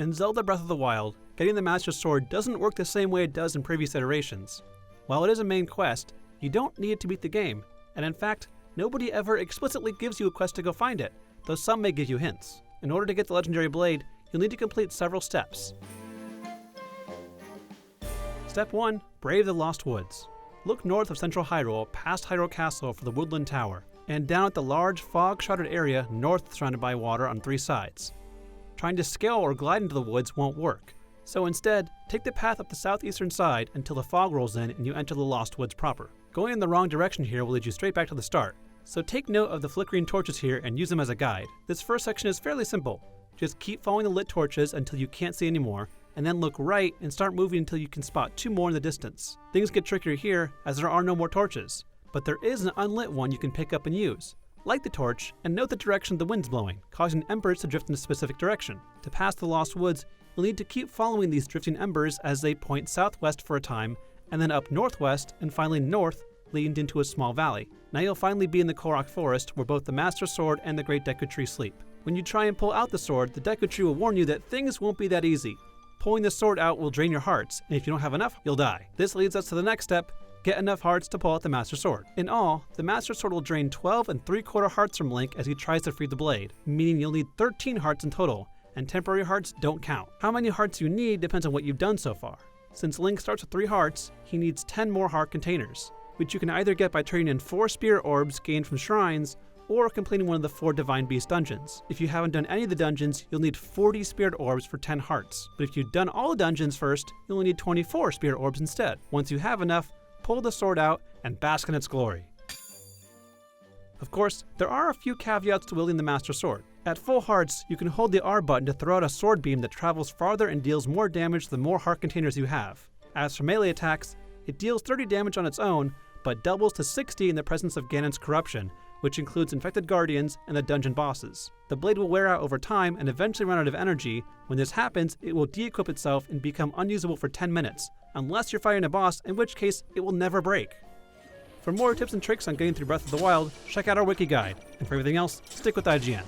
In Zelda Breath of the Wild, getting the Master Sword doesn't work the same way it does in previous iterations. While it is a main quest, you don't need it to beat the game, and in fact, nobody ever explicitly gives you a quest to go find it, though some may give you hints. In order to get the legendary blade, you'll need to complete several steps. Step 1. Brave the Lost Woods. Look north of central Hyrule, past Hyrule Castle for the Woodland Tower, and down at the large fog-shrouded area north surrounded by water on 3 sides. Trying to scale or glide into the woods won't work, so instead, take the path up the southeastern side until the fog rolls in and you enter the Lost Woods proper. Going in the wrong direction here will lead you straight back to the start, so take note of the flickering torches here and use them as a guide. This first section is fairly simple. Just keep following the lit torches until you can't see anymore, and then look right and start moving until you can spot 2 more in the distance. Things get trickier here as there are no more torches, but there is an unlit one you can pick up and use. Light the torch and note the direction the wind's blowing, causing embers to drift in a specific direction. To pass the Lost Woods, you'll need to keep following these drifting embers as they point southwest for a time, and then up northwest and finally north, leading into a small valley. Now you'll finally be in the Korok Forest where both the Master Sword and the Great Deku Tree sleep. When you try and pull out the sword, the Deku Tree will warn you that things won't be that easy. Pulling the sword out will drain your hearts, and if you don't have enough, you'll die. This leads us to the next step. Get enough hearts to pull out the Master Sword. In all, the Master Sword will drain 12 3/4 hearts from Link as he tries to free the blade, meaning you'll need 13 hearts in total, and temporary hearts don't count. How many hearts you need depends on what you've done so far. Since Link starts with 3 hearts, he needs 10 more heart containers, which you can either get by trading in 4 spirit orbs gained from shrines, or completing one of the 4 Divine Beast dungeons. If you haven't done any of the dungeons, you'll need 40 spirit orbs for 10 hearts, but if you've done all the dungeons first, you'll only need 24 spirit orbs instead. Once you have enough, pull the sword out and bask in its glory. Of course, there are a few caveats to wielding the Master Sword. At full hearts, you can hold the R button to throw out a sword beam that travels farther and deals more damage the more heart containers you have. As for melee attacks, it deals 30 damage on its own, but doubles to 60 in the presence of Ganon's corruption, which includes infected guardians and the dungeon bosses. The blade will wear out over time and eventually run out of energy. When this happens, it will de-equip itself and become unusable for 10 minutes, unless you're fighting a boss, in which case it will never break. For more tips and tricks on getting through Breath of the Wild, check out our wiki guide, and for everything else, stick with IGN.